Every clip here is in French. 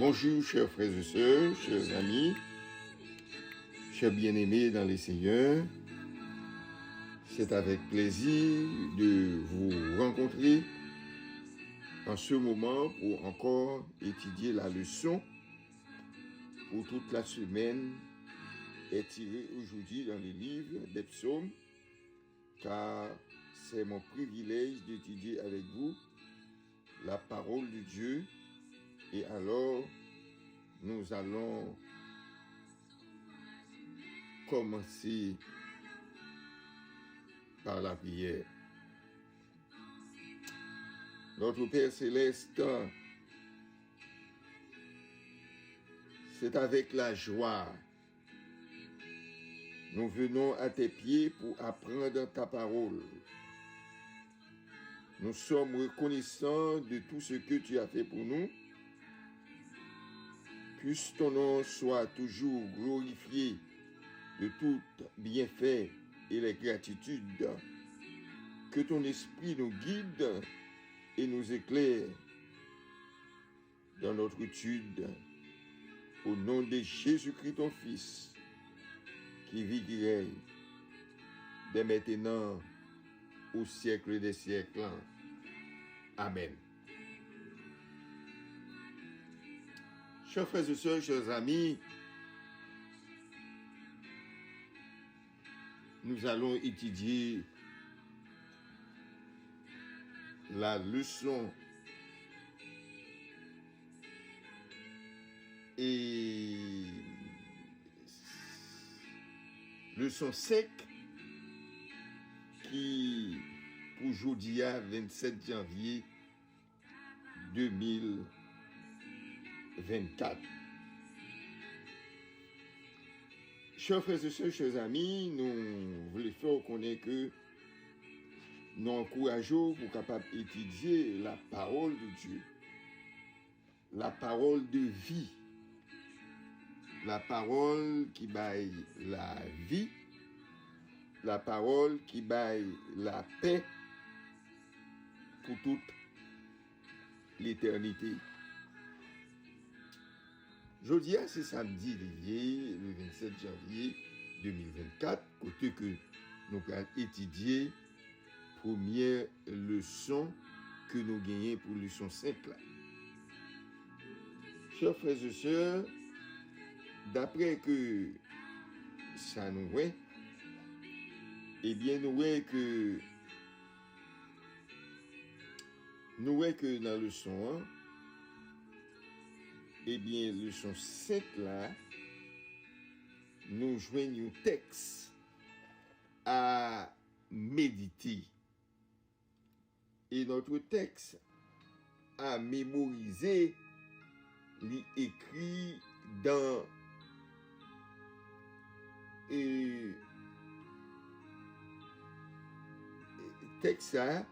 Bonjour, chers frères et sœurs, chers amis, chers bien-aimés dans les Seigneurs. C'est avec plaisir de vous rencontrer en ce moment pour encore étudier la leçon pour toute la semaine est tirée aujourd'hui dans les livres des psaumes, car c'est mon privilège d'étudier avec vous la parole de Dieu. Et alors, nous allons commencer par la prière. Notre Père Céleste, c'est avec la joie. Nous venons à tes pieds pour apprendre ta parole. Nous sommes reconnaissants de tout ce que tu as fait pour nous. Puisse ton nom soit toujours glorifié de tout bienfait et les gratitudes. Que ton esprit nous guide et nous éclaire dans notre étude. Au nom de Jésus-Christ, ton Fils, qui vit, qui règne, dès maintenant, au siècle des siècles. Amen. Chers frères et sœurs, chers amis, nous allons étudier la leçon et leçon 5 qui, pour aujourd'hui, 27 janvier 2024. Chers frères et sœurs, chers amis, nous voulons faire connaître que nous encourageons pour capable étudier la parole de Dieu, la parole de vie, la parole qui baille la vie, la parole qui baille la paix pour toute l'éternité. Jeudi, c'est samedi, le 27 janvier 2024, côté que nous allons étudier première leçon que nous gagnons pour leçon 5 là. Chers frères et sœurs, d'après que ça nous est, eh bien nous est que dans la leçon 1, eh bien, leçon 5 là, nous joignons un texte à méditer. Et notre texte à mémoriser, écrit dans texte là,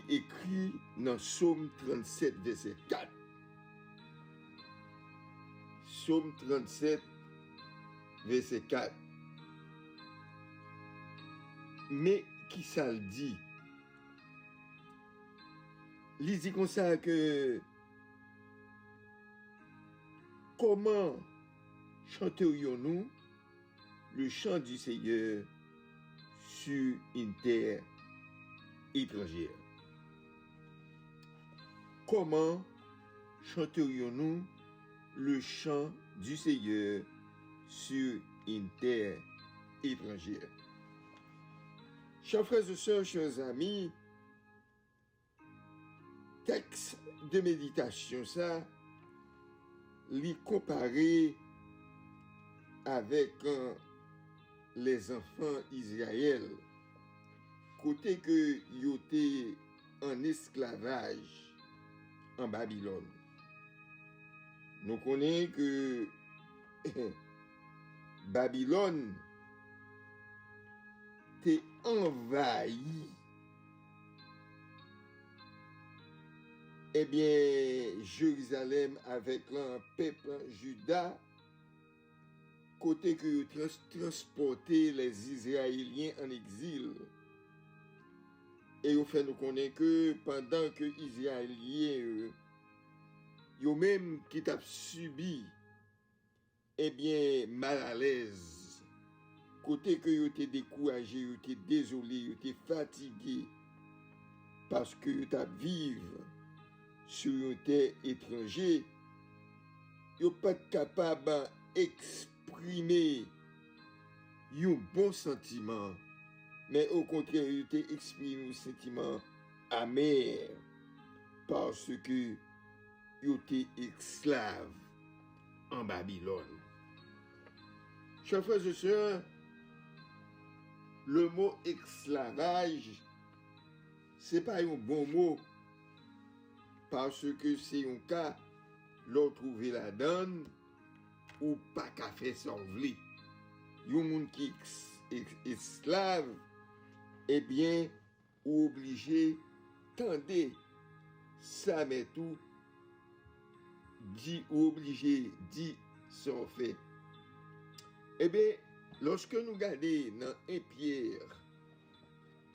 écrit dans Psaume 37, verset 4. Psaume 37, verset 4. Mais qui ça le dit? Il dit comme ça que comment chanterions-nous le chant du Seigneur sur une terre étrangère? Comment chanterions-nous le chant du Seigneur sur une terre étrangère? Chers frères et sœurs, chers amis, texte de méditation, ça, l'y comparer avec les enfants d'Israël, côté que ils étaient en esclavage en Babylone. Nous connaissons que Babylone était envahi. Eh bien, Jérusalem avec un peuple Juda, côté que transporté les Israéliens en exil. Et au fait, nous connaissons que pendant que les Israéliens yo même qui t'a subi, eh bien, mal à l'aise, côté que yo t'es découragé, yo t'es désolé, yo t'es fatigué, parce que yo t'a vivre sur un terre étranger, yo pas capable d'exprimer un bon sentiment, mais au contraire, yo t'es exprimé un sentiment amer, parce que yo t'es esclave en Babylone. Chers frères et sœurs, le mot esclavage, c'est pas un bon mot, parce que c'est un cas, l'on trouve la donne, ou pas qu'à faire sauver. Yon moun qui esclave, eh bien, ou obligé, tendez, ça met tout, dit ou obligé, dit, sans fait. Eh bien, lorsque nous regardons dans 1 Pierre,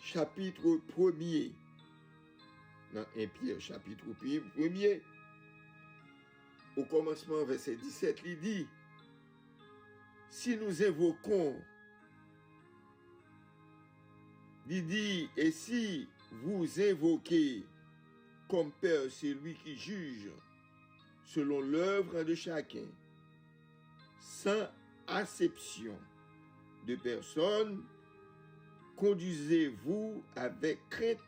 chapitre 1er, dans 1 Pierre, chapitre 1er, au commencement, verset 17, il dit, si nous invoquons, il dit, et si vous invoquez comme Père celui qui juge selon l'œuvre de chacun, sans acception de personne, conduisez-vous avec crainte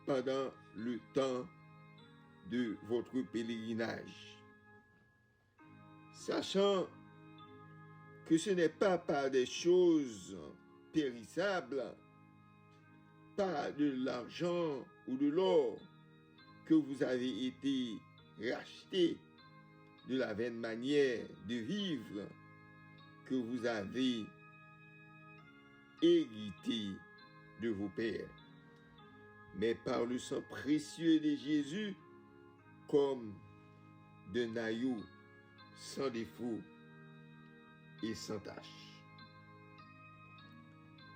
pendant le temps de votre pèlerinage, sachant que ce n'est pas par des choses périssables, pas de l'argent ou de l'or, que vous avez été rachetés de la vaine manière de vivre que vous avez hérité de vos pères, mais par le sang précieux de Jésus, comme d'un agneau sans défaut et sans tache.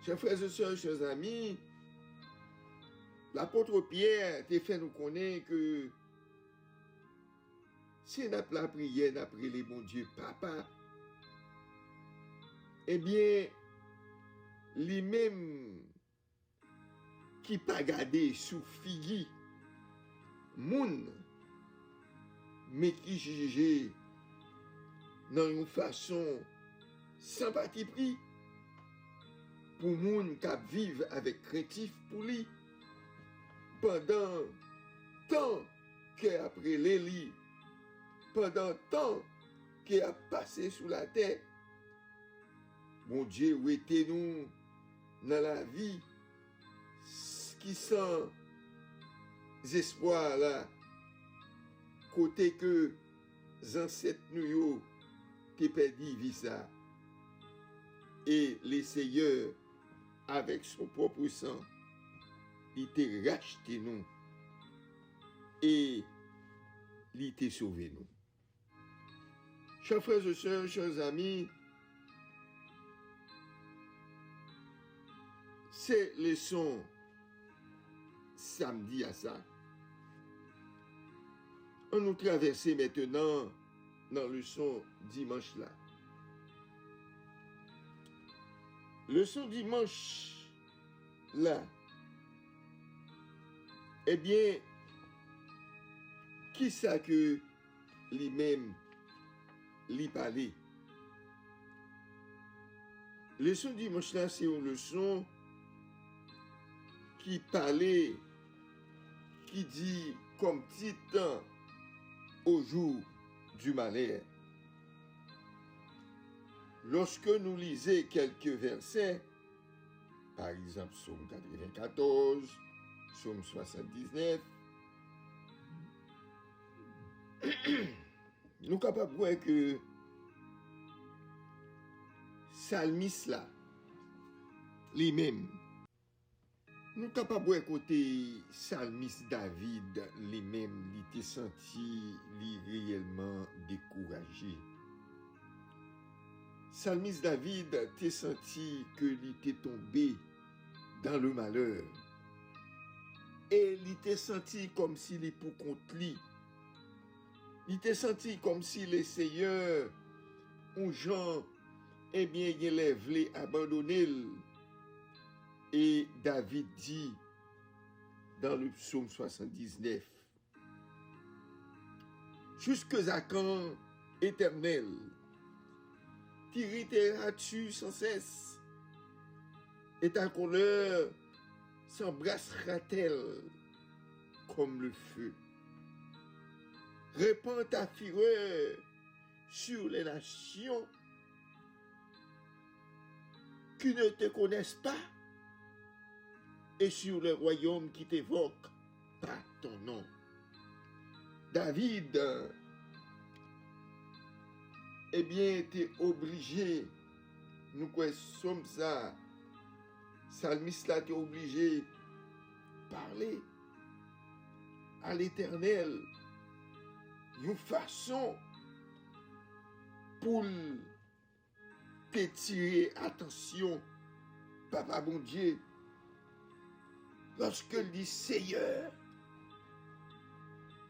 Chers frères et sœurs, chers amis, l'apôtre Pierre t'a fait nous connaître que si nous avons la prière, nous avons prié bon Dieu, Papa, eh bien, lui-même qui pas gardé sous figi, moun, mais qui jugeait dans une façon sans parti pris, pour moun qui vivent avec craintif pour lui, pendant tant qu'après les lits, pendant tant qu'il a passé sous la terre, mon Dieu, où était-nous dans la vie qui sans espoir là, côté que les ancêtres nous t'ont perdu vie ça. Et le Seigneur, avec son propre sang, il t'a racheté nous et il t'a sauvé nous. Chers frères et sœurs, chers amis, c'est leçon samedi à ça. On nous traverse maintenant dans le son dimanche là. Le son dimanche là, eh bien, qui ça que lui-même lui parlait? Le son dimanche là, c'est une leçon qui parlait, qui dit comme titre au jour du malheur. Lorsque nous lisons quelques versets, par exemple Psaume 94, Psaume 79, nous sommes capables de voir que Psalmiste là, lui-même, nous sommes capables de voir côté Psalmiste David, lui-même, il était senti, il réellement découragé. Psalmiste David t'es senti que il était tombé dans le malheur. Et il était senti comme s'il est pour contre lui. Il était senti comme si les seigneurs, ou gens, eh bien, il les voulait abandonner. Et David dit dans le psaume 79, jusque à quand, Éternel, t'irriteras-tu sans cesse, et ta colère s'embrassera-t-elle comme le feu? Répands ta fureur sur les nations qui ne te connaissent pas et sur les royaumes qui t'évoquent par ton nom. David, eh bien, t'es obligé, nous sommes ça, Salmiste là, t'es obligé de parler à l'Éternel, une façon pour t'étirer attention, Papa bon Dieu, lorsque il dit Seigneur,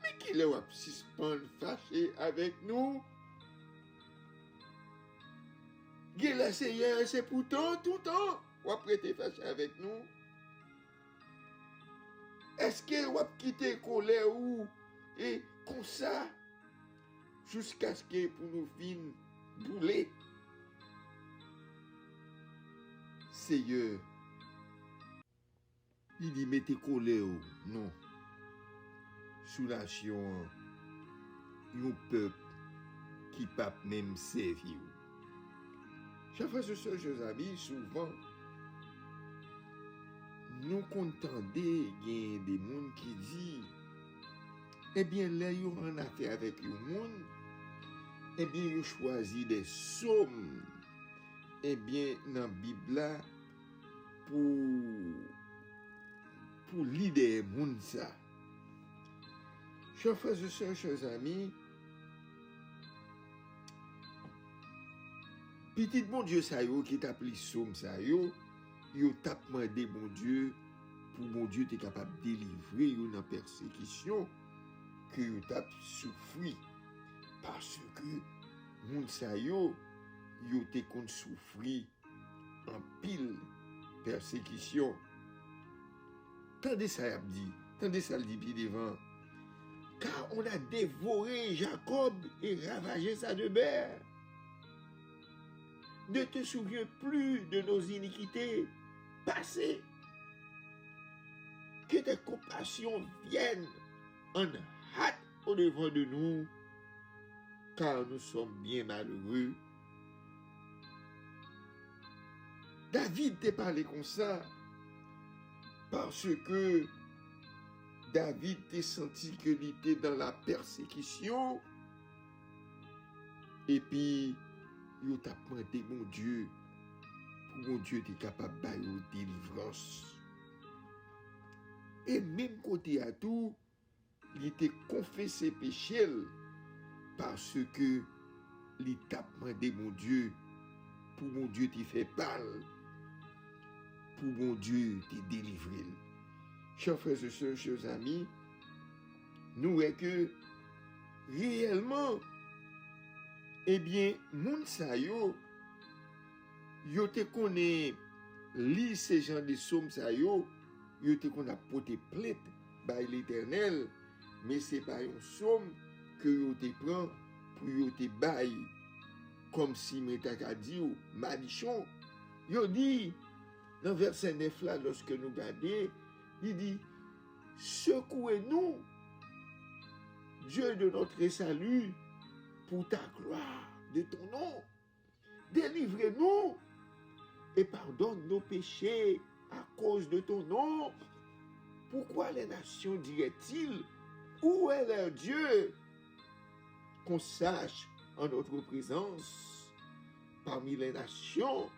mais qu'il est suspend fâché avec nous. Le Seigneur, c'est pourtant tout le temps, ou après t'es fâché avec nous. Est-ce que vous quitter colère ou et comme ça jusqu'à ce que pour nous fin bouler? Seigneur, il dit mettez colère ou non. Sous nation, un peuple qui ne peut même servir. Chers frères et sœurs, chers amis, souvent, nous contendons des gens qui disent, eh bien, là, ils ont en affaire avec le monde, eh bien, ils ont choisi des psaumes, eh bien, dans la Bible, pour lire des gens ça. Chers frères et sœurs, chers amis, petit bon Dieu ça yo qui t'a appelé somme ça yo t'a demandé bon Dieu pour bon Dieu t'es capable de délivrer yo dans persécution que yo t'a souffri parce que moun ça yo t'es kon souffri en pile persécution. Tendez ça dit, tendez ça le dit puis devant. Car on a dévoré Jacob et ravagé sa demeure. Ne te souviens plus de nos iniquités passées. Que tes compassions viennent en hâte au-devant de nous, car nous sommes bien malheureux. David t'a parlé comme ça, parce que David t'a senti que il était dans la persécution, et puis il t'a demandé mon Dieu, pour mon Dieu t'es capable de délivrance. Et même côté à tout, il t'a confessé péché, parce que il t'a demandé mon Dieu, pour mon Dieu t'y fait parler, pour mon Dieu t'y délivrer. Chers frères et sœurs, chers amis, nous voyons que réellement, eh bien, moun sa yo te connaît li ces gens de somme sa yo te connaît porter plainte by l'Éternel, mais c'est pas une somme que yo te prend pour yo te bail comme si m'était dit ou malichon. Yo dit dans verset 9 là, lorsque nous regardons, il dit secouez-nous, Dieu de notre salut, pour ta gloire de ton nom. Délivre-nous et pardonne nos péchés à cause de ton nom. Pourquoi les nations diraient-ils, où est leur Dieu? Qu'on sache en notre présence parmi les nations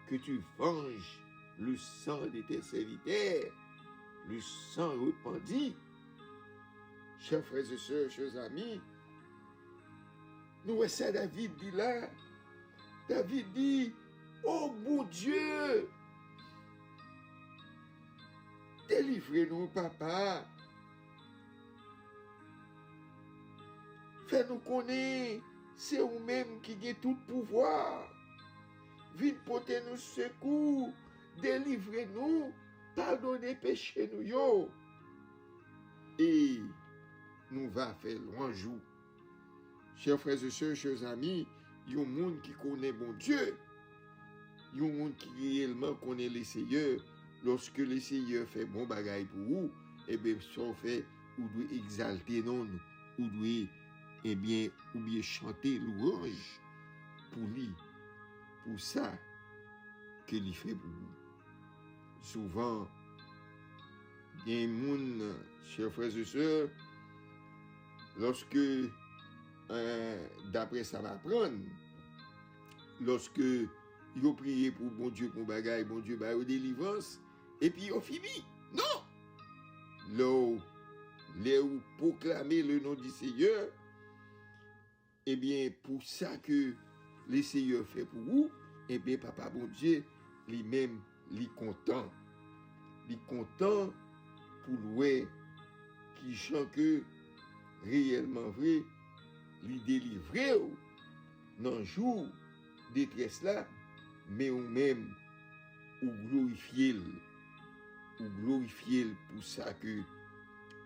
que tu venges le sang de tes serviteurs, le sang repenti. Chers frères et sœurs, chers amis, nous voyons David dit là. David dit, oh mon Dieu, délivrez-nous, papa. Fais-nous connaître, c'est vous-même qui avez tout pouvoir. Vite porter nous secours, délivrez-nous, pardonnez péché nous yo. Et nous va faire louange. Chers frères et sœurs, chers amis, il y a un monde qui connaît bon Dieu. Il y a un monde qui réellement connaît le Seigneur. Lorsque le Seigneur fait bon bagaille pour vous, eh bien, ça fait, vous devez exalter non, vous devez, eh bien, ou bien chanter louange pour lui, pour ça qu'il fait pour vous. Souvent, il y a un monde, chers frères et sœurs, lorsque, d'après ça m'apprendre, lorsque ils ont prié pour bon Dieu, pour bagaille, bon Dieu, bah, délivrance, et puis ils ont fini. Non! Là où proclamer le nom du Seigneur, eh bien, pour ça que le Seigneur fait pour vous, eh bien, Papa bon Dieu, lui-même, lui content. Lui content pour louer qui chante que réellement vrai, lui délivrer dans le jour détresse là, mais ou même ou glorifier pour ça que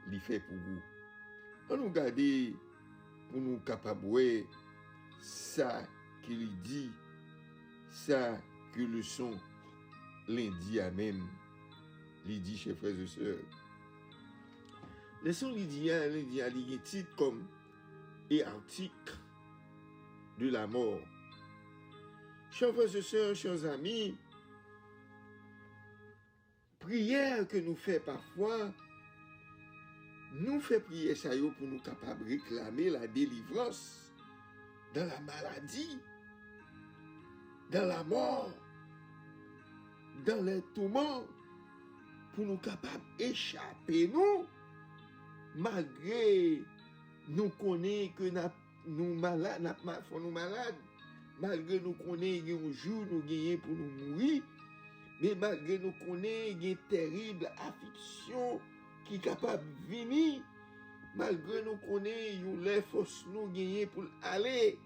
lui fait pour vous. On nous garder pour nous capables ça qu'il dit, ça que le son lundi à même, il dit chers frères et sœurs. Laissons lundi à lire titre comme et article de la mort. Chers frères et sœurs, chers amis, prière que nous faisons parfois, nous fait prier ça pour nous capables de réclamer la délivrance dans la maladie, dans la mort, dans les tourments, pour nous capables d'échapper, nous, malgré nous connaissons que nous malades, nous malades, malgré nous connaissons un jour nous gagnons pour nous mourir, mais malgré nous connaissons une terrible affliction qui est capable de venir, malgré nous connaissons les forces nous gagnons pour aller,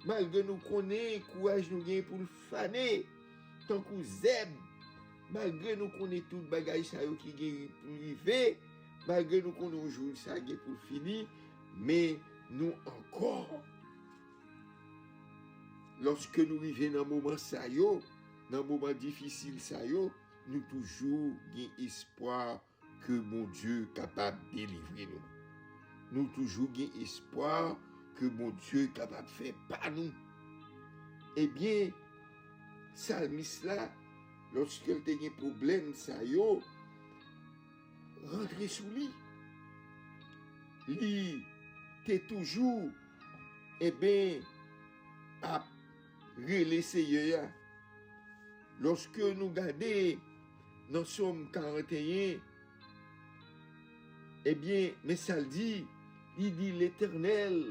malgré nous connaissons courage nous gagnons pour le faner, tant que zèbre, malgré nous connaissons tout bagage ça qui gagne pour arriver, malgré nous connaissons un jour ça gagne pour finir, mais nous encore, lorsque nous arrivons dans un moment ça dans un moment difficile ça nous toujours gagnons espoir que mon Dieu est capable de délivrer nous. Nous toujours gagnons espoir que mon Dieu est capable de faire par nous. Eh bien, Salmis là, lorsqu'il a un problème, ça rentrez sous lui. Lui, t'es toujours, eh bien, à relaisser. Lorsque nous regardons dans Somme 41, eh bien, mais ça le dit, il dit l'Éternel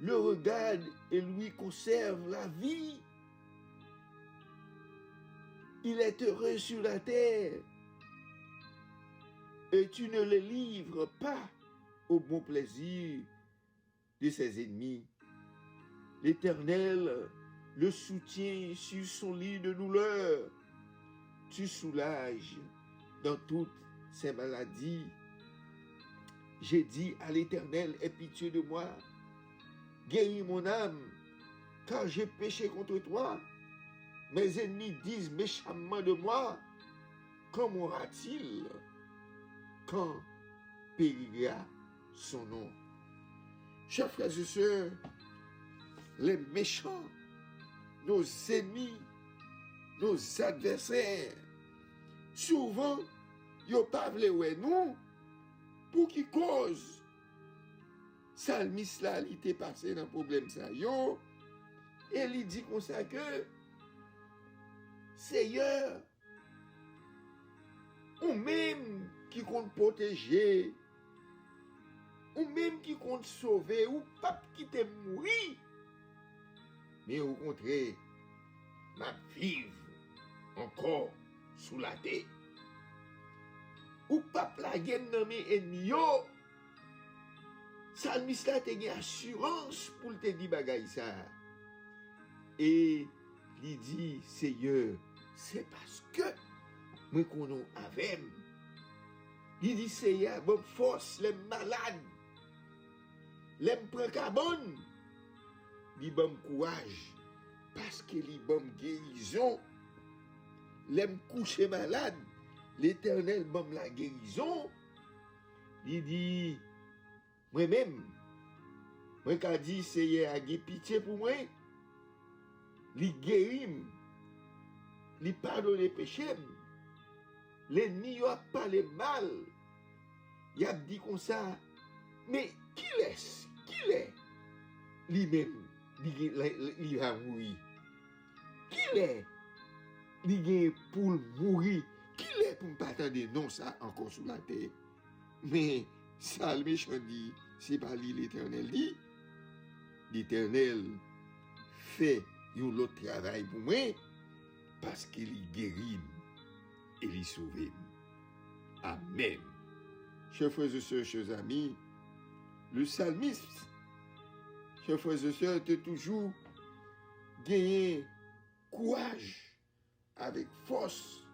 le regarde et lui conserve la vie. Il est heureux sur la terre et tu ne le livres pas au bon plaisir de ses ennemis. L'Éternel le soutient sur son lit de douleur. Tu soulages dans toutes ses maladies. J'ai dit à l'Éternel, aie pitié de moi. Guéris mon âme, car j'ai péché contre toi. Mes ennemis disent méchamment de moi. Quand mourra-t-il? Quand périra son nom? Chers frères et sœurs, les méchants, nos ennemis, nos adversaires, souvent, ils ne pas voulu nous pour qui cause. Salmis là, il était passé dans le problème ça, yo, et il dit comme ça que Seigneur, ou même qui compte protéger, ou même qui compte sauver, ou pas qui te mourir, mais au contraire, m'a vivre encore sous la terre. Ou pas plaguer dans mes ennemis, Salmiste là te gen assurance pour te dire bagay ça. Et il dit, Seigneur, c'est parce que moi connais avec. Il dit, Seigneur, bonne force, les malades, les prend carbone. Il bon courage, parce que il bon guérison. Les coucher malade, l'Éternel bon la guérison. Il dit, moi-même, moi qu'a dit, Seigneur, a pitié pour moi. Il guérit, il pardonne les péchés. L'ennemi a parlé mal. Il a dit comme ça, mais qui est? Qui est? Lui-même, il va mourir. Qui est? Il est pour mourir. Qui est pour ne pas attendre non ça encore sous la terre? Mais ça, le méchant dit, c'est pas lui l'Éternel dit. L'Éternel fait un autre travail pour moi parce qu'il guérit et il sauve. Amen. Chers frères et sœurs, chers amis, le psalmiste, chers frères et sœurs, a toujours gagné courage avec force,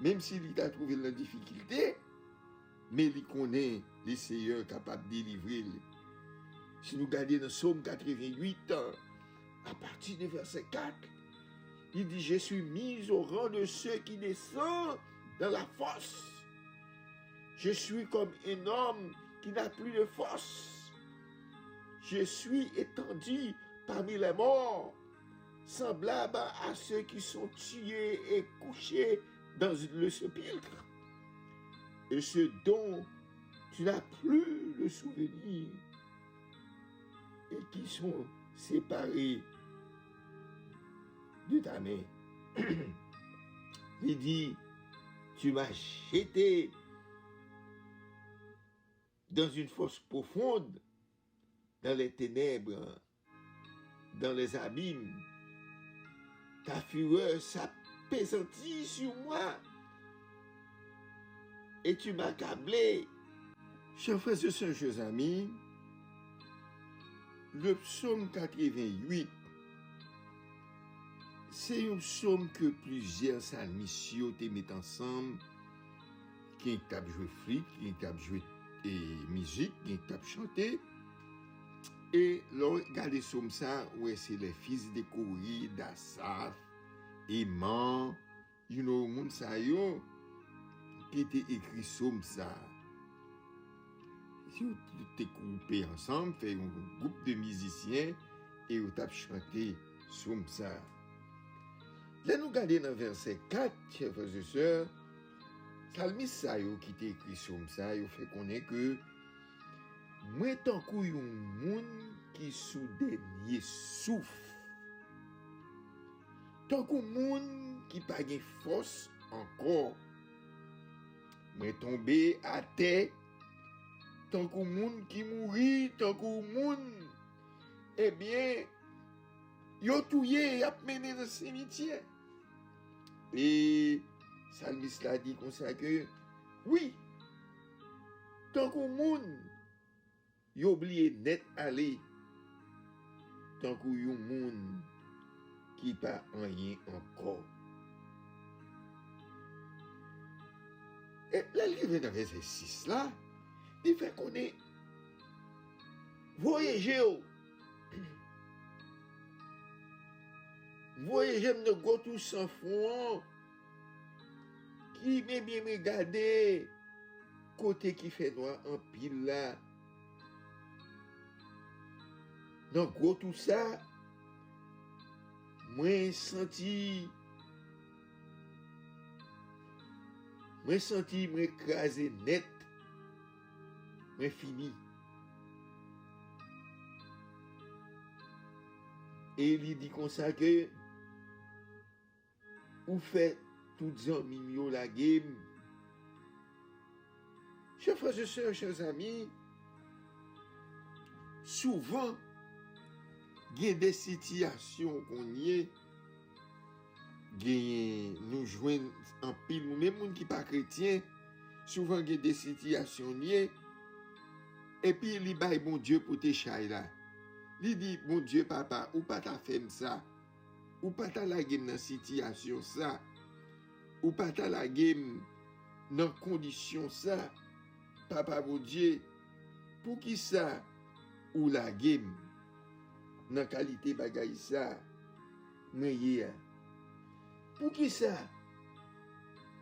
même s'il a trouvé la difficulté, mais il connaît les seigneurs capables de délivrer. Si nous regardons dans Psaume 88, à partir du verset 4, il dit, je suis mis au rang de ceux qui descendent dans la fosse. Je suis comme un homme qui n'a plus de force. Je suis étendu parmi les morts, semblable à ceux qui sont tués et couchés dans le sépulcre. Et ce dont tu n'as plus le souvenir et qui sont séparés de ta main. Il dit, tu m'as jeté dans une fosse profonde, dans les ténèbres, dans les abîmes. Ta fureur s'apaisantit sur moi et tu m'as accablé. Chers frères et sœurs, chers amis, le psaume 88, c'est un psaume que plusieurs psalmistes mettent ensemble, qui ont joué flûte, qui ont joué musique, qui ont chanté. Et là, regardez psaume ça, ouais, c'est les fils de Kori, d'Asaph, Éman, moun sa yo, qui était écrit psaume ça. Si vous êtes groupés ensemble, fait un groupe de musiciens et vous avez chanté psaume ça. Là, nous regardons dans verset 4, chers frères et sœurs, Salmiste ça qui t'a écrit psaume ça, il fait connaître que moi tant que un monde qui sous dernier souffle, tant que monde qui pas de force encore, moi tombé à terre, tant que monde qui mourit, tant que monde, eh bien, yo touye, y a mené dans le cimetière. Et Salmiste l'a dit comme ça que, oui, tant que monde, y oublié net aller, tant que y a monde qui pas rien encore. Et là, il vient dans verset 6 là, il fait qu'on est voyager. Voyager de go tout sans fond, qui m'a bien regardé, côté qui fait noir en pile là. Donc, gros tout ça, moi senti, m'écraser net, moi fini. Et il dit comme ça que, ou fait toutes en mimio la game. Chers frères et sœurs, chers amis, souvent, il y a des situations qu'on y est, nous jouons en pile, même gens qui ne sont pas chrétiens, souvent il y a des situations y est, Et puis, il baille bon Dieu pour tes chats là. Il dit, bon Dieu, papa, ou pas ta fait ça, ou pas ta la game dans situation ça, ou pas ta la game dans condition ça, papa, bon Dieu, pour qui ça, ou la game, dans qualité bagaille ça, mais pour qui ça,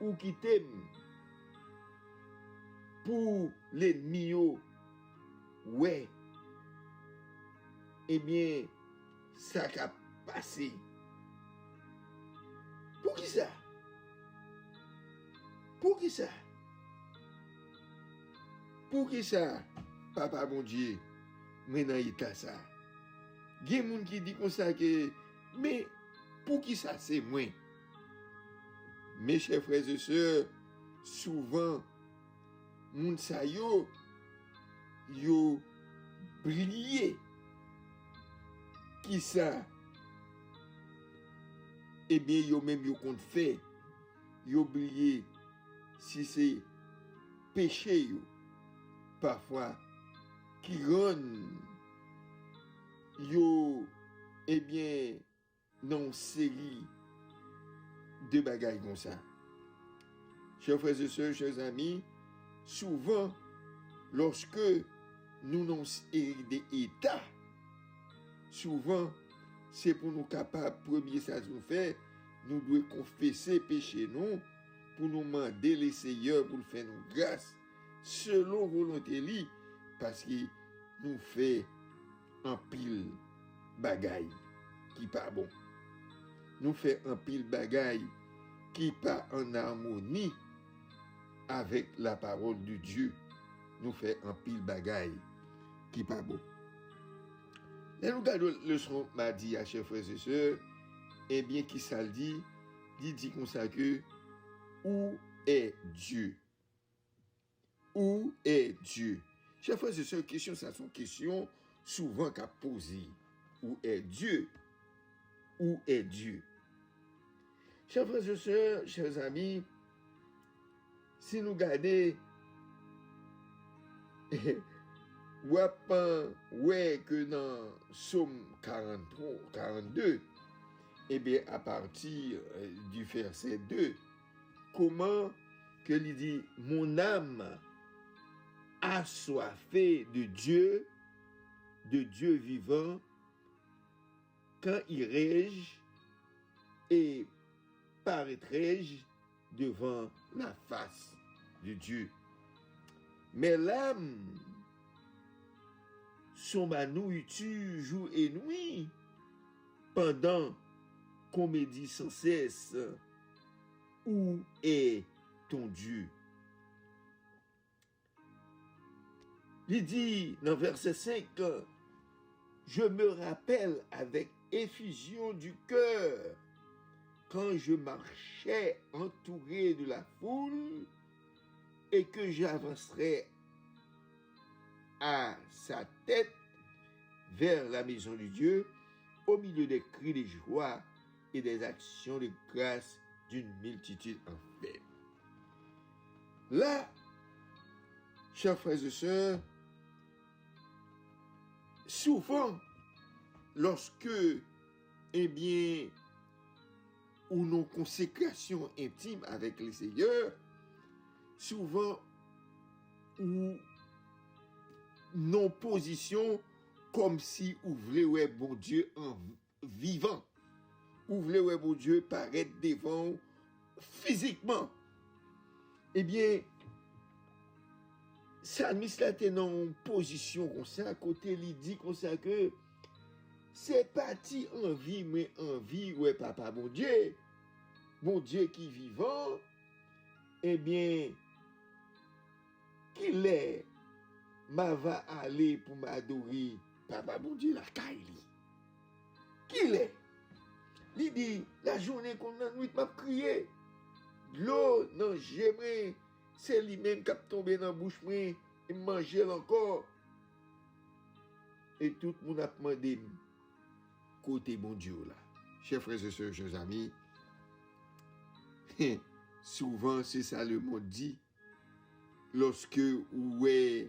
ou qui t'aime, pour l'ennemi, ouais, eh bien, ça a passé. Pour qui ça? Pour qui ça? Pour qui ça, papa bon Dieu, maintenant il t'a ça. Il y a des gens qui disent comme ça que, mais pour qui ça c'est moi? Mes chers frères et sœurs, souvent, moun sa yo brillé. Qui ça? Eh bien, yo même yo compte fait. Yo brillé si c'est péché yo. Parfois, qui rend yo, eh bien, dans une série de bagailles comme ça. Chers frères et sœurs, chers amis, souvent, lorsque nous avons des états, souvent, c'est pour nous capables, premier ça nous fait, nous devons confesser péché nous, pour nous demander le Seigneur pour faire nous grâce, selon volonté li, parce qu'il nous fait un pile bagaille qui pas bon. Nous fait un pile bagaille qui pas en harmonie avec la parole de Dieu. Nous fait un pile bagaille qui pas bon. Et nous regardons le leçon mardi à chers frères et sœurs, eh bien qui ça le dit comme ça que où est Dieu? Où est Dieu? Chers frères et sœurs, question ça sont questions souvent qu'a posées. Où est Dieu? Où est Dieu? Chers frères et sœurs, chers amis, si nous regardons, ouais que dans Psaume 43, 42, eh bien à partir du verset 2, comment que il dit, mon âme a soifé de Dieu vivant, quand irai-je et paraîtrai-je devant la face de Dieu. Mais l'âme, son ma nourriture jour et nuit, pendant qu'on me dit sans cesse, où est ton Dieu? Il dit dans verset 5, je me rappelle avec effusion du cœur, quand je marchais entouré de la foule et que j'avancerais à sa tête vers la maison de Dieu, au milieu des cris de joie et des actions de grâce d'une multitude en fête. Là, chers frères et sœurs, souvent, lorsque, eh bien, ou nos consécrations intimes avec le Seigneur, souvent, ou nos positions comme si ou voulez ouais bon Dieu en vivant, ou voulez ouais bon Dieu paraître devant physiquement. Eh bien, ça mis là dans une position comme ça, à côté, il dit comme ça que c'est parti en vie, mais en vie, ouais, papa, bon Dieu qui est vivant, eh bien, qu'il est, m'a va aller pour m'adorer, papa, bon Dieu, la Kaili. Qu'il est? Il dit, la journée qu'on a nuit, m'a crié, l'eau, non, j'aimerais, c'est lui-même qui a tombé dans la bouche, et manger encore. Et tout le monde a demandé, côté bon Dieu là. Chers frères et sœurs, chers amis, souvent c'est ça le monde dit, lorsque ouais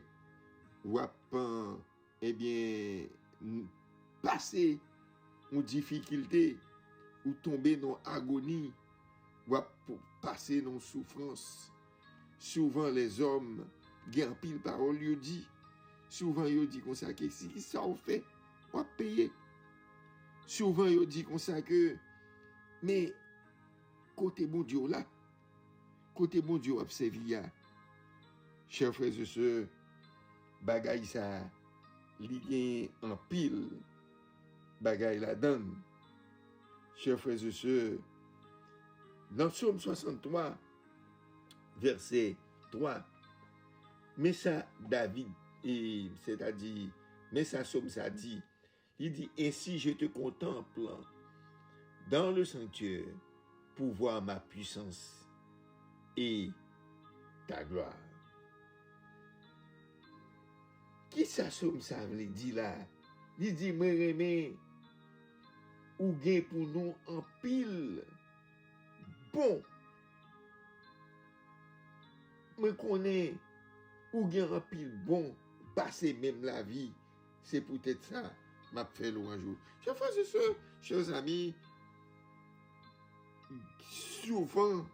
ou eh bien, passer une difficulté, ou tomber dans agonie, ou passer dans souffrance. Souvent, les hommes, gagnent pile parole, ils disent, souvent, ils disent comme ça, que si ça on fait, on va payer. Souvent, ils disent comme ça que, mais, côté bon Dieu là, côté bon Dieu observé, chers frères et sœurs, bagay ça, li gen en pile, bagay la donne. Chers frères et sœurs, dans Psaume 63, verset 3, mais ça, David, c'est-à-dire, mais ça, Psaume, ça dit, il dit, ainsi je te contemple dans le sanctuaire pour voir ma puissance et ta gloire. Qui ça Psaume ça veut dire là? Il dit, moi remè, ou gen pour nous en pile bon. Moi connais ou gen en pile bon, passer même la vie. C'est peut-être ça m'a fait un jour. Chers frères et sœurs, chers amis, souvent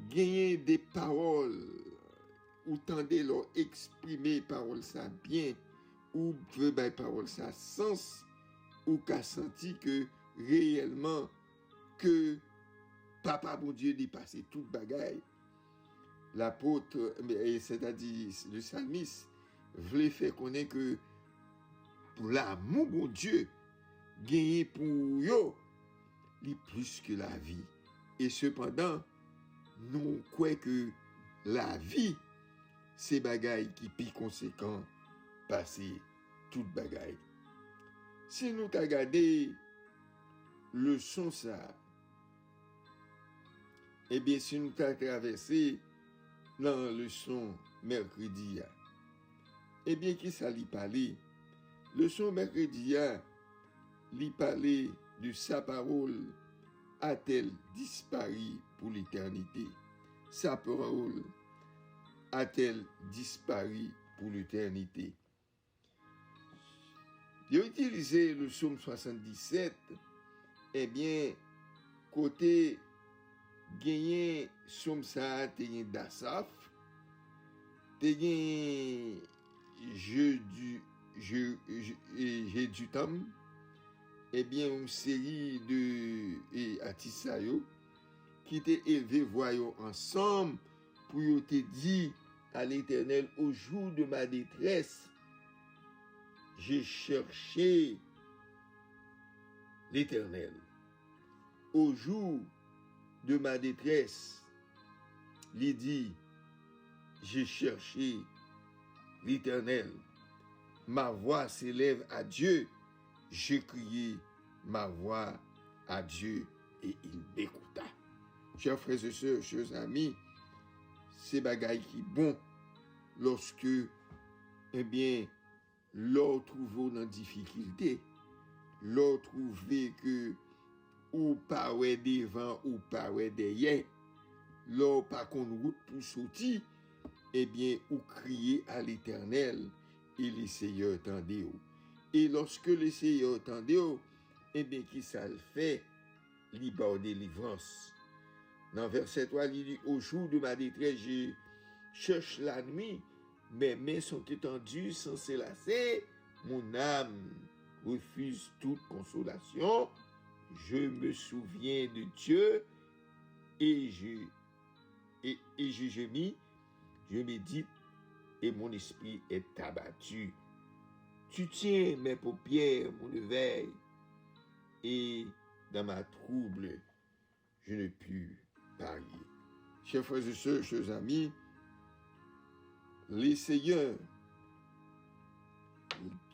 gagner des paroles ou tendez leur exprimer parole ça bien ou veut bay parole ça sens ou qu'a senti que réellement que papa bon Dieu dit passer toute bagaille. L'apôtre, c'est-à-dire le psalmiste, voulait faire connaître que pour l'amour bon Dieu gagné pour yo, il plus que la vie. Et cependant, nous croyons que la vie, c'est bagaille qui plus conséquent passer toute bagaille. Si nous t'as regardé le son ça, eh bien si nous t'as traversé dans le son mercredi, eh bien qui ça lui parlait? Le son mercredi, lui parlait de sa parole a-t-elle disparu pour l'éternité? Sa parole a-t-elle disparu pour l'éternité? J'ai utilisé le psaume 77, eh bien, côté gagné psaume ça, t'es gagné d'Asaph, t'es gagné j'ai du temps, eh bien, une série de Atisayo qui t'est élevé, voyons ensemble, pour te dire à l'Éternel, au jour de ma détresse, j'ai cherché l'Éternel. Au jour de ma détresse, il dit, j'ai cherché l'Éternel. Ma voix s'élève à Dieu. J'ai crié ma voix à Dieu et il m'écouta. Chers frères et sœurs, chers amis, c'est bagaille qui bon lorsque, eh bien, l'on trouve dans difficulté, l'on trouve que ou pas devant ou pas derrière, l'on pas qu'on route pour sortir, eh bien, ou crier à l'Éternel et le Seigneur tendez. Et lorsque le Seigneur tendez, eh bien, qui ça le fait, libre délivrance. Dans verset 3, il dit, au jour de ma détresse, je cherche la nuit, mes mains sont étendues sans se lasser, mon âme refuse toute consolation, je me souviens de Dieu et je gémis, je médite et mon esprit est abattu. Tu tiens mes paupières, mon éveil, et dans ma trouble, je ne puis parler. Chers frères et sœurs, chers amis, le Seigneur,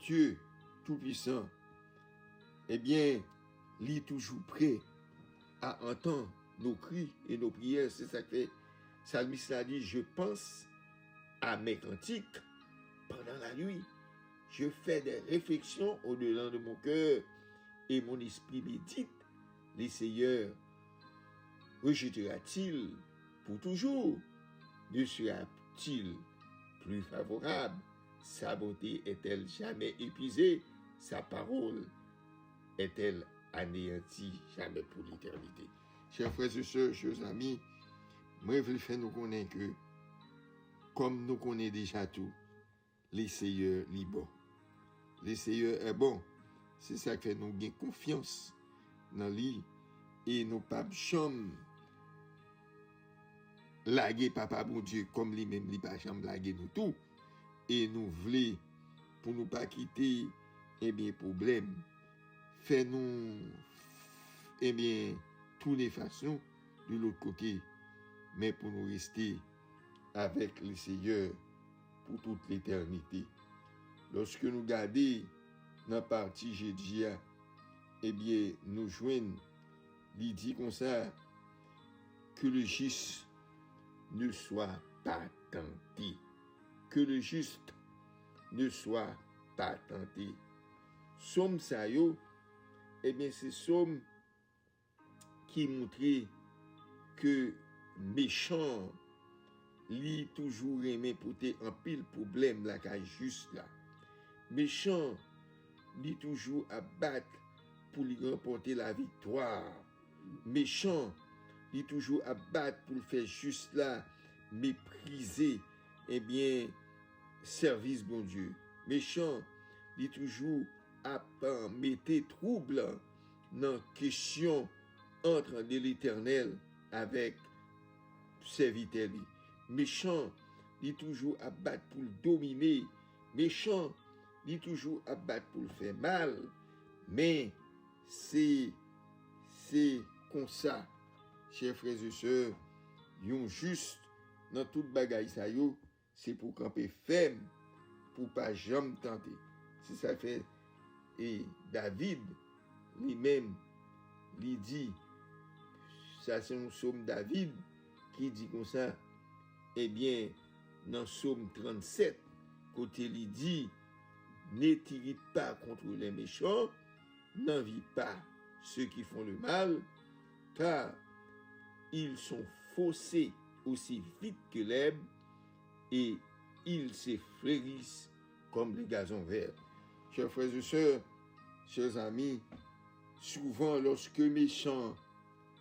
Dieu Tout-Puissant, eh bien, il est toujours prêt à entendre nos cris et nos prières. C'est ça que fait Psalmiste a dit, je pense à mes cantiques pendant la nuit. Je fais des réflexions au-delà de mon cœur et mon esprit médite. Le Seigneur rejettera-t-il pour toujours? Ne sera-t-il plus favorable? Sa bonté est-elle jamais épuisée? Sa parole est-elle anéantie jamais pour l'éternité? Chers frères et sœurs, chers amis, moi, je veux faire nous connaître que, comme nous connaissons déjà tout, le Seigneur est bon. Le Seigneur est bon. C'est ça qui fait nous gagner confiance dans lui et nous pas jamais laguer papa bon Dieu comme lui-même, lui pas jamais laguer nous tout. Et nous voulons, pour nous pas quitter, eh bien, problème, faire nous, eh bien, toutes les façons de l'autre côté, mais pour nous rester avec le Seigneur pour toute l'éternité. Lorsque nous gardons dans la partie jeudi, eh bien, nous joignons, il dit comme ça, que le juste ne soit pas tenté. Que le juste ne soit pas tenté. Somme ça yo, eh bien, c'est somme qui montre que méchant, li toujours aimé porter un pile problème là qu'a juste là. Méchant, li toujours à battre pour lui remporter la victoire. Méchant, li toujours à battre pour le faire juste là, mépriser, eh bien, service bon Dieu. Méchant, li toujours à mettre trouble dans question entre de l'Éternel avec serviteur. Méchant, il toujours à battre pour le dominer. Méchant, il toujours à battre pour le faire mal. Mais c'est comme ça, chers frères et sœurs, yon juste dans toute bagaille ça yo, c'est pour camper ferme, pour pas jamais tenter. C'est ça fait. Et David lui-même, lui dit, ça c'est un psaume David qui dit comme ça, eh bien, dans psaume 37, côté il dit, ne t'irrite pas contre les méchants, n'envie pas ceux qui font le mal, car ils sont faussés aussi vite que l'herbe et ils s'effleurissent comme le gazon vert. Chers frères et sœurs, chers amis, souvent lorsque méchant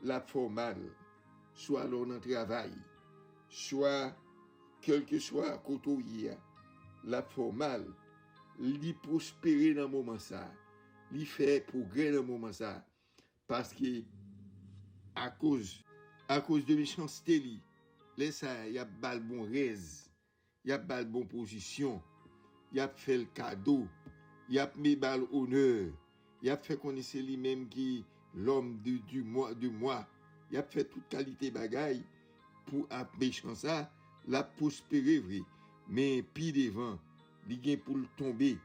la font mal, soit lors d'un travail, soit quel que soit côté la font mal, li prospérer dans le moment ça, li fait progrès dans le moment ça, parce que à cause de méchanceté li, là ça y a bal bon raise, y a bal bon position, y a fait le cadeau, y a mis bal honneur, y a fait connaître lui-même qui l'homme du mois, y a fait toute qualité bagaille pour méchant ça, la prospérer vrai, mais puis devant, il gagne pour le tomber,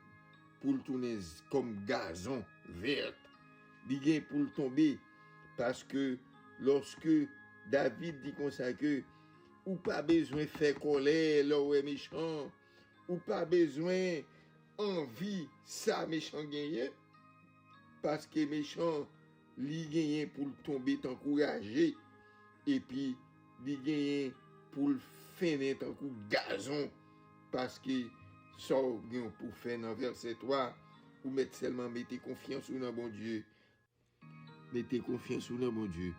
pour le tourner comme gazon vert, il gagne pour le tomber parce que lorsque David dit comme ça que ou pas besoin de faire colère là où est méchant, ou pas besoin envie ça méchant gagner, parce que méchant li gagner pour le tomber t'encourager et puis li gagner pour le finir tant coup gazon parce que ça pour faire dans verset 3 ou mettre seulement mettez confiance dans bon Dieu. Mettez confiance dans mon Dieu.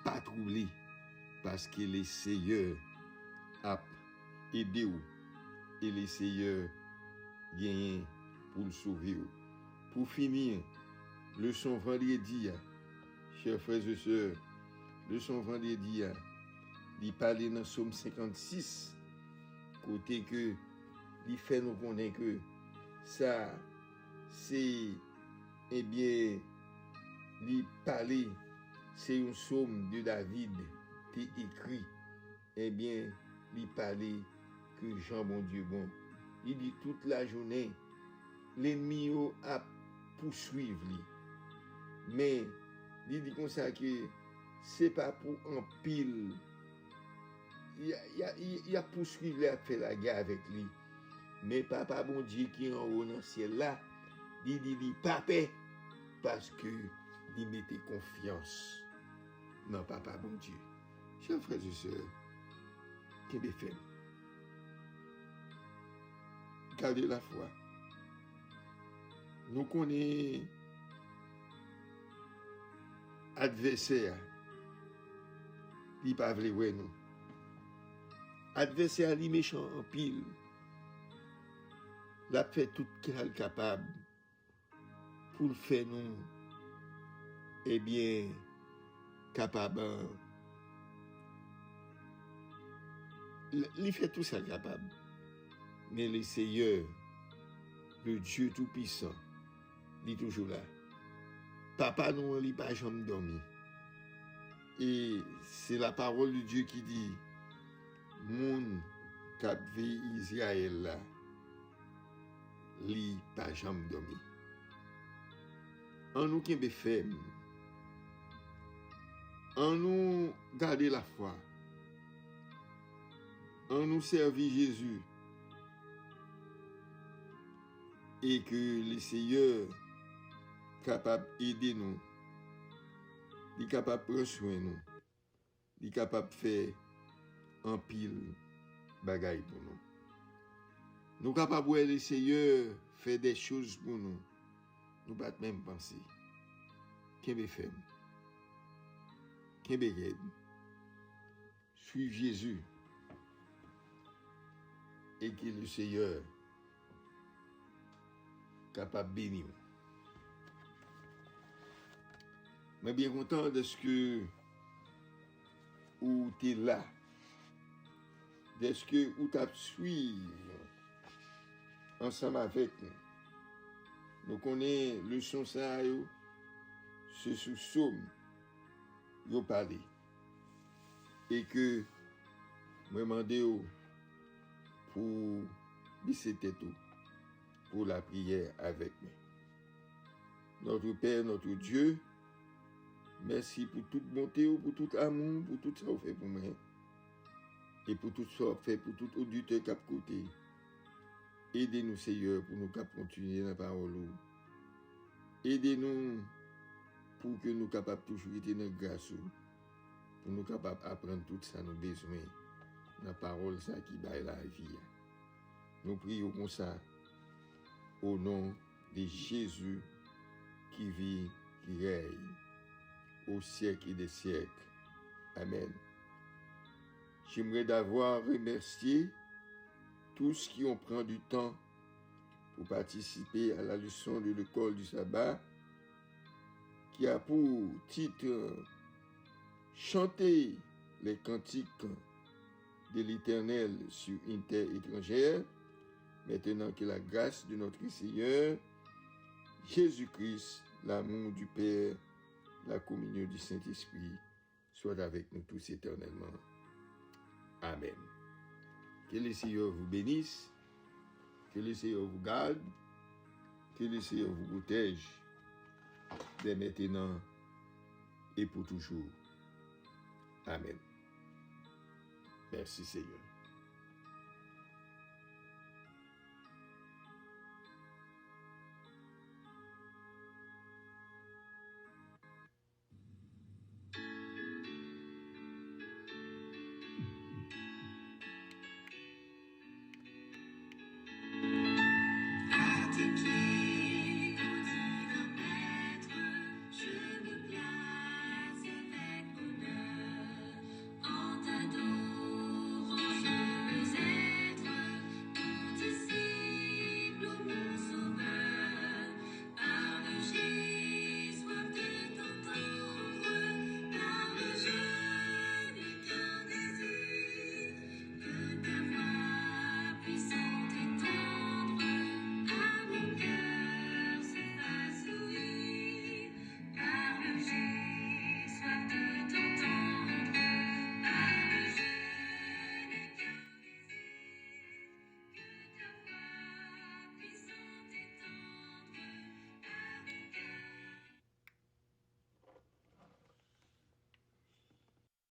Pas troubler parce que le Seigneur a aidé vous et le Seigneur gagne pour le sauver. Pour finir, leçon vendredi, chers frères et sœurs, leçon vendredi, il parlait dans Psaume 56, côté que il fait nous connaître que ça, c'est, eh bien, il parlait, c'est un psaume de David qui écrit, eh bien, il parlait que Jean bon Dieu bon. Il dit toute la journée, l'ennemi a poursuivre lui. Mais il dit comme ça que c'est pas pour un pile. Il a poursuivi, il a fait la guerre avec lui. Mais papa bon Dieu qui est en haut dans le ciel là, il dit pas paix parce que il mettait confiance dans papa bon Dieu. Chers frères et sœurs, qu'est-ce que fait? garder la foi. Nous connaissons adversaire, il pas vle ouais nous. Adversaire li méchant en pile. L'a fait tout qu'elle capable pour le faire nous eh bien capable il fait tout ça capable. Mais le Seigneur, le Dieu tout-puissant, il est toujours là. Papa nous, il pas jamais dormi. Et c'est la parole de Dieu qui dit, moun k'ap vi Israël là, li pas jamais dormi. En nous kembe ferme, en nous garder la foi, en nous servir Jésus, et que le Seigneur capable d'aider nous, il est capable de prendre soin de nous, il est capable de faire un pile bagaille pour nous. Nous sommes capables de voir le Seigneur faire des choses pour nous. Nous ne pouvons pas même penser. Qu'est-ce fait? Qu'est-ce que suivre Jésus et que le Seigneur capable de bénir. Mais bien content de ce que où tu es là, de ce que où tu as suivi ensemble avec nous. Nous connaissons le son ça, ce sous somme, yo parlé. Et que, je demande pour baisser tête pour la prière avec nous. Notre Père, notre Dieu, merci pour toute bonté, pour tout amour, pour tout ça que vous faites pour moi. Et pour tout ça que vous faites pour tout auditeur qui a côté. Aidez-nous, Seigneur, pour nous continuer dans la parole. Aidez-nous pour que nous capables toujours être dans la grâce. Pour nous capables d'apprendre tout ça, nos besoins. Dans la parole ça qui baille la vie. Nous prions comme ça. Au nom de Jésus qui vit, qui règne au siècle et des siècles. Amen. J'aimerais d'avoir remercié tous qui ont pris du temps pour participer à la leçon de l'école du sabbat, qui a pour titre Chanter les cantiques de l'Éternel sur une terre étrangère, maintenant que la grâce de notre Seigneur, Jésus-Christ, l'amour du Père, la communion du Saint-Esprit, soit avec nous tous éternellement. Amen. Que le Seigneur vous bénisse, que le Seigneur vous garde, que le Seigneur vous protège, dès maintenant et pour toujours. Amen. Merci Seigneur.